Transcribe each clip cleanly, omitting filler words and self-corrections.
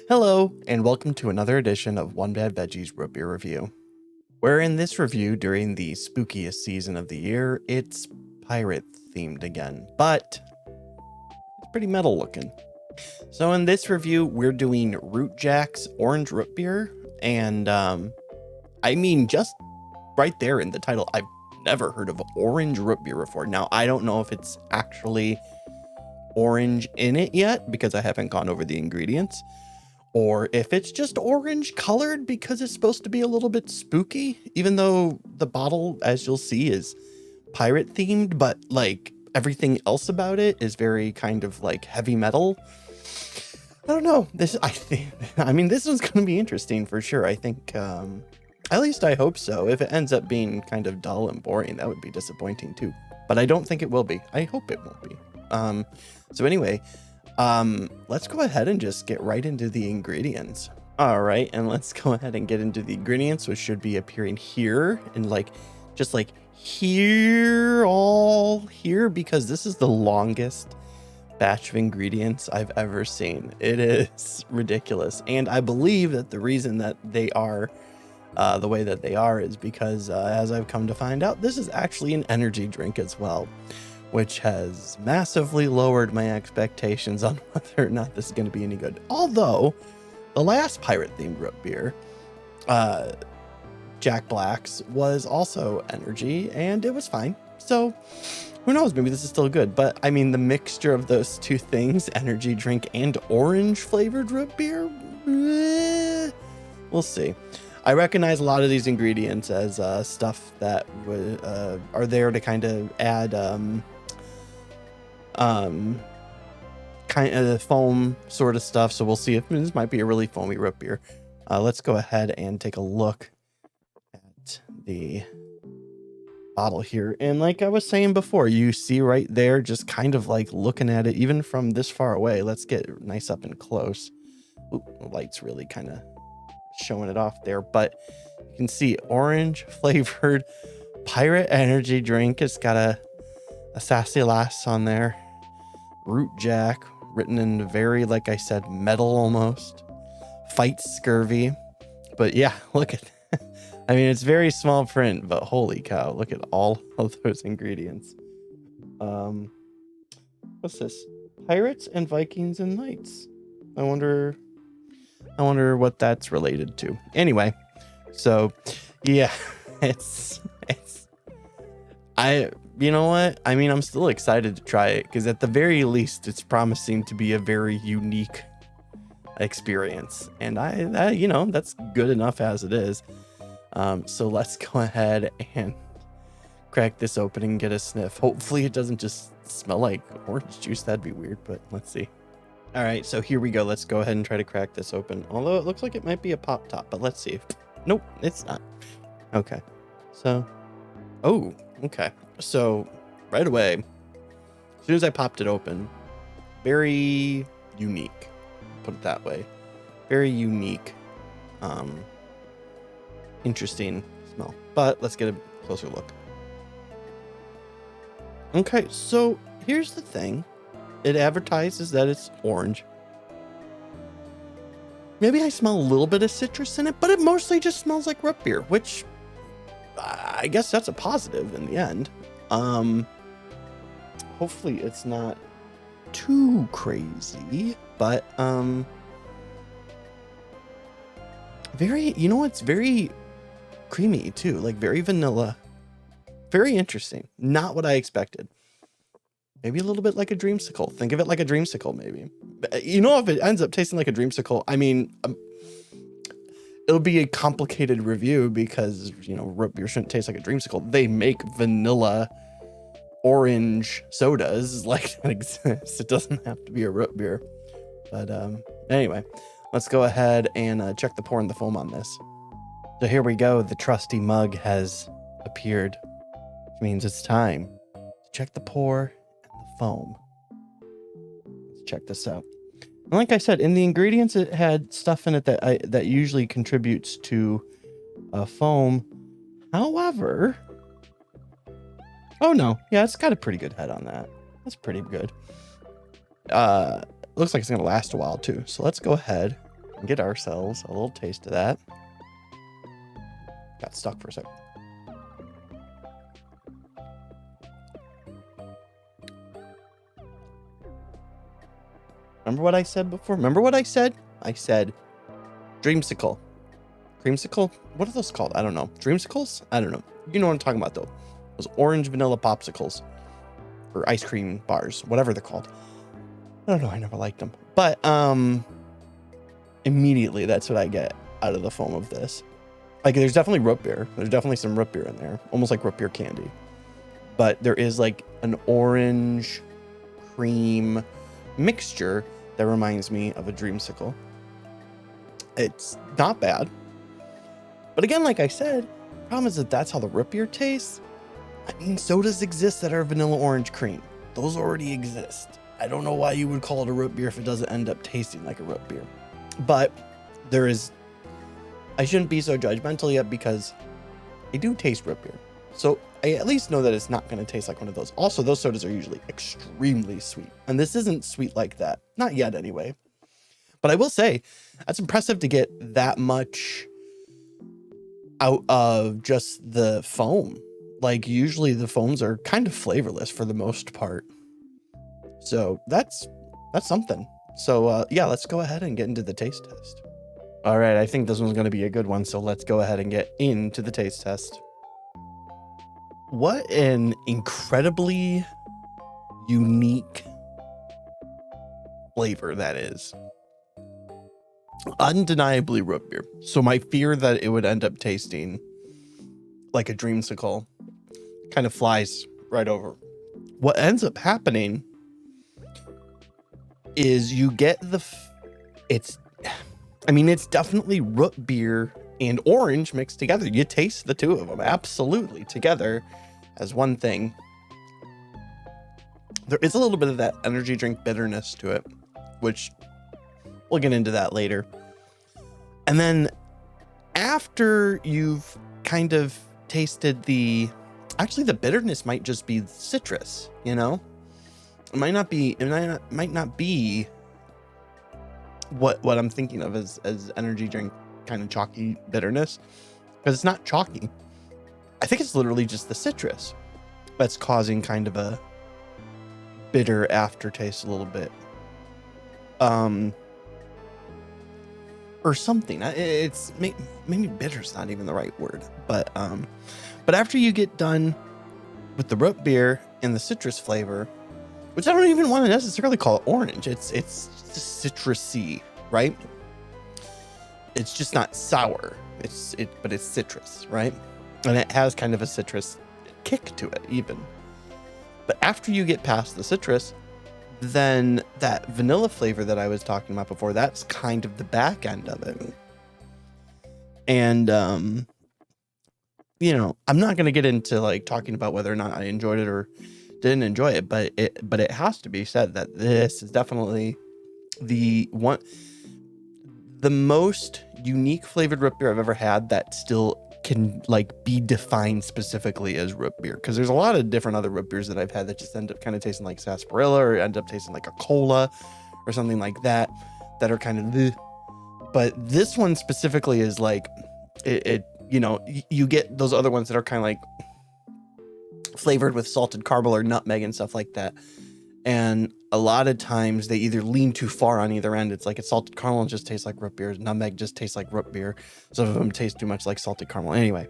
Hello, and welcome to another edition of One Bad Veggies Root Beer Review. Where in this review, during the spookiest season of the year, it's pirate themed again, but it's pretty metal looking. So in this review, we're doing Root Jack's Orange Root Beer, and I mean, just right there in the title, I've never heard of Orange Root Beer before. Now, I don't know if it's actually orange in it yet, because I haven't gone over the ingredients, or if it's just orange colored because it's supposed to be a little bit spooky, even though the bottle, as you'll see, is pirate themed, but like everything else about it is very kind of like heavy metal. I don't know. This one's going to be interesting for sure. I think, at least I hope so. If it ends up being kind of dull and boring, that would be disappointing too. But I don't think it will be. I hope it won't be. So anyway, let's go ahead and just get right into the ingredients. All right, and let's go ahead and get into the ingredients, which should be appearing here and just like here, all here, because this is the longest batch of ingredients I've ever seen. It is ridiculous. And I believe that the reason that they are the way that they are is because, as I've come to find out, this is actually an energy drink as well, which has massively lowered my expectations on whether or not this is going to be any good. Although the last pirate themed root beer, Jack Black's, was also energy and it was fine. So who knows, maybe this is still good. But I mean, the mixture of those two things, energy drink and orange flavored root beer, we'll see. I recognize a lot of these ingredients as stuff that are there to kind of add kind of foam sort of stuff. So we'll see if this might be a really foamy root beer. Let's go ahead and take a look at the bottle here. And like I was saying before, you see right there, just kind of like looking at it, even from this far away. Let's get nice up and close. Ooh, the light's really kind of showing it off there, but you can see orange flavored pirate energy drink. It's got a sassy lass on there. Root Jack, written in very, like I said, metal almost. Fights scurvy. But yeah, look at that. I mean, it's very small print, but holy cow, look at all of those ingredients. What's this? Pirates and Vikings and Knights. I wonder what that's related to. Anyway, so yeah, you know what? I mean, I'm still excited to try it because at the very least, it's promising to be a very unique experience. And I you know, that's good enough as it is. So let's go ahead and crack this open and get a sniff. Hopefully it doesn't just smell like orange juice. That'd be weird, but let's see. All right, so here we go. Let's go ahead and try to crack this open. Although it looks like it might be a pop top, but let's see. Nope, it's not. Okay, so, oh, okay. So right away, as soon as I popped it open, very unique, put it that way. Very unique, interesting smell. But let's get a closer look. Okay, so here's the thing. It advertises that it's orange. Maybe I smell a little bit of citrus in it, but it mostly just smells like root beer, which I guess that's a positive in the end. Hopefully it's not too crazy, but very, you know, it's very creamy too, like very vanilla. Very interesting. Not what I expected. Maybe a little bit like a dreamsicle. Think of it like a dreamsicle, maybe. You know, if it ends up tasting like a dreamsicle, I mean, it'll be a complicated review because, you know, root beer shouldn't taste like a dreamsicle. They make vanilla orange sodas like that exists. It doesn't have to be a root beer. But anyway, let's go ahead and check the pour and the foam on this. So here we go. The trusty mug has appeared, which means it's time to check the pour foam. Let's check this out. And like I said, in the ingredients, it had stuff in it that usually contributes to foam. However, oh no, yeah, it's got a pretty good head on that. That's pretty good. Looks like it's gonna last a while too. So let's go ahead get ourselves a little taste of that. Got stuck for a sec. Remember what I said before? Remember what I said? I said dreamsicle. Creamsicle? What are those called? I don't know. Dreamsicles? I don't know. You know what I'm talking about, though. Those orange vanilla popsicles. Or ice cream bars. Whatever they're called. I don't know. I never liked them. But, immediately, that's what I get out of the foam of this. Like, there's definitely root beer. There's definitely some root beer in there. Almost like root beer candy. But there is, like, an orange cream mixture that reminds me of a dreamsicle. It's not bad. But again, like I said, the problem is that that's how the root beer tastes. I mean, sodas exist that are vanilla orange cream. Those already exist. I don't know why you would call it a root beer if it doesn't end up tasting like a root beer. But there is... I shouldn't be so judgmental yet because they do taste root beer. So I at least know that it's not going to taste like one of those. Also, those sodas are usually extremely sweet. And this isn't sweet like that. Not yet, anyway. But I will say, that's impressive to get that much out of just the foam. Like, usually the foams are kind of flavorless for the most part. So that's something. So yeah, let's go ahead and get into the taste test. All right, I think this one's going to be a good one. So let's go ahead and get into the taste test. What an incredibly unique flavor that is. Undeniably root beer. So my fear that it would end up tasting like a dreamsicle kind of flies right over. What ends up happening is you get it's definitely root beer and orange mixed together. You taste the two of them absolutely together as one thing. There is a little bit of that energy drink bitterness to it, which we'll get into that later. And then after you've kind of tasted the bitterness might just be citrus, you know? It might not be what I'm thinking of as energy drink kind of chalky bitterness, because it's not chalky. I think it's literally just the citrus that's causing kind of a bitter aftertaste a little bit. Or something. It's maybe bitter's not even the right word, but after you get done with the root beer and the citrus flavor, which I don't even want to necessarily call it orange, it's just citrusy, right? It's just not sour. But it's citrus, right? And it has kind of a citrus kick to it even. But after you get past the citrus, then that vanilla flavor that I was talking about before, that's kind of the back end of it. And, I'm not going to get into like talking about whether or not I enjoyed it or didn't enjoy it, but it has to be said that this is definitely the most unique flavored root beer I've ever had that still can like be defined specifically as root beer, because there's a lot of different other root beers that I've had that just end up kind of tasting like sarsaparilla or end up tasting like a cola or something like that are kind of bleh. But this one specifically is like you get those other ones that are kind of like flavored with salted caramel or nutmeg and stuff like that, and a lot of times they either lean too far on either end. It's like it's salted caramel just tastes like root beer. Nutmeg just tastes like root beer. Some of them taste too much like salted caramel. Anyway,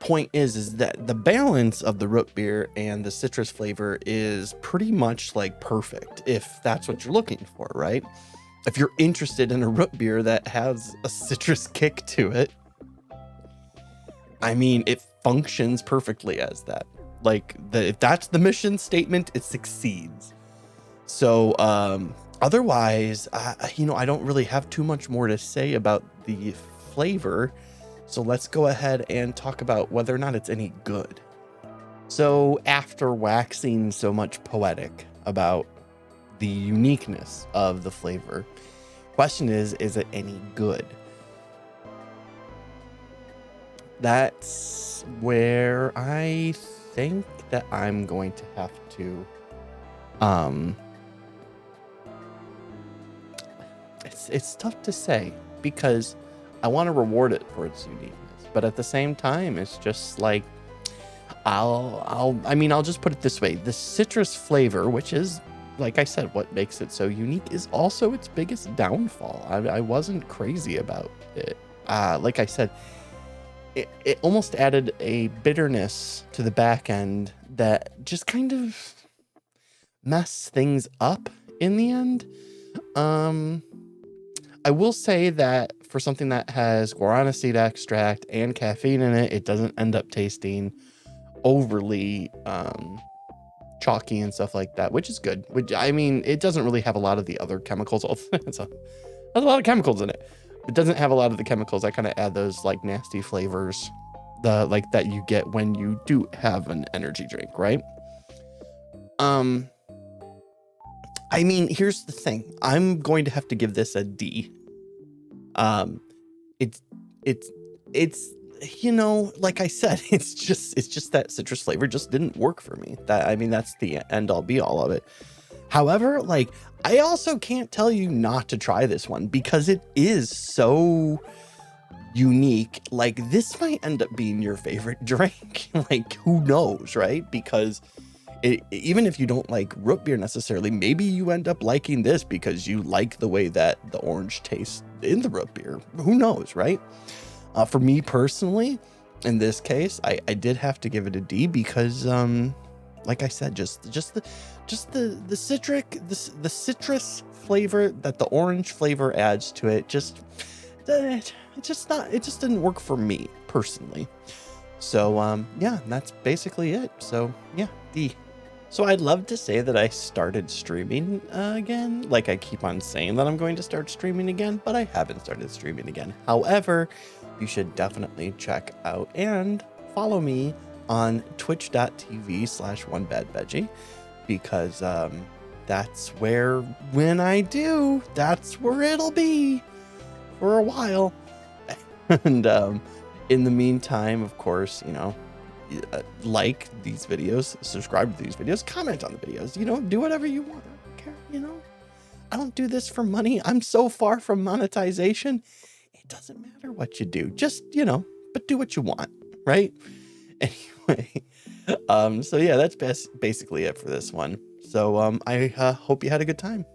point is that the balance of the root beer and the citrus flavor is pretty much like perfect if that's what you're looking for, right? If you're interested in a root beer that has a citrus kick to it, I mean, it functions perfectly as that. Like, if that's the mission statement, it succeeds. So, otherwise, I don't really have too much more to say about the flavor. So let's go ahead and talk about whether or not it's any good. So after waxing so much poetic about the uniqueness of the flavor, question is it any good? That's where I think that I'm going to have to, it's tough to say, because I want to reward it for its uniqueness. But at the same time, it's just like, I mean, I'll just put it this way. The citrus flavor, which is, like I said, what makes it so unique, is also its biggest downfall. I wasn't crazy about it. Like I said, it almost added a bitterness to the back end that just kind of messed things up in the end. I will say that for something that has guarana seed extract and caffeine in it, it doesn't end up tasting overly chalky and stuff like that, which is good. Which, I mean, it doesn't really have a lot of the other chemicals. There's a lot of chemicals in it. It doesn't have a lot of the chemicals that kind of add those like nasty flavors, like that you get when you do have an energy drink, right? I mean, here's the thing. I'm going to have to give this a D. It's you know, like I said, it's just that citrus flavor just didn't work for me. I mean, that's the end all be all of it. However, like, I also can't tell you not to try this one because it is so unique. Like, this might end up being your favorite drink. Like, who knows, right? Because even if you don't like root beer necessarily, maybe you end up liking this because you like the way that the orange tastes in the root beer. Who knows, right? For me personally, in this case, I did have to give it a D because, like I said, just the citrus flavor that the orange flavor adds to it, it just didn't work for me personally. So yeah, that's basically it. So yeah, D. So I'd love to say that I started streaming again. Like, I keep on saying that I'm going to start streaming again, but I haven't started streaming again. However, you should definitely check out and follow me on twitch.tv/onebadveggie because that's where, when I do, that's where it'll be for a while. And in the meantime, of course, you know, like these videos, subscribe to these videos, comment on the videos, you know, do whatever you want. I don't care, you know. I don't do this for money. I'm so far from monetization. It doesn't matter what you do. Just, you know, but do what you want, right? Anyway, so yeah, that's basically it for this one. So I hope you had a good time.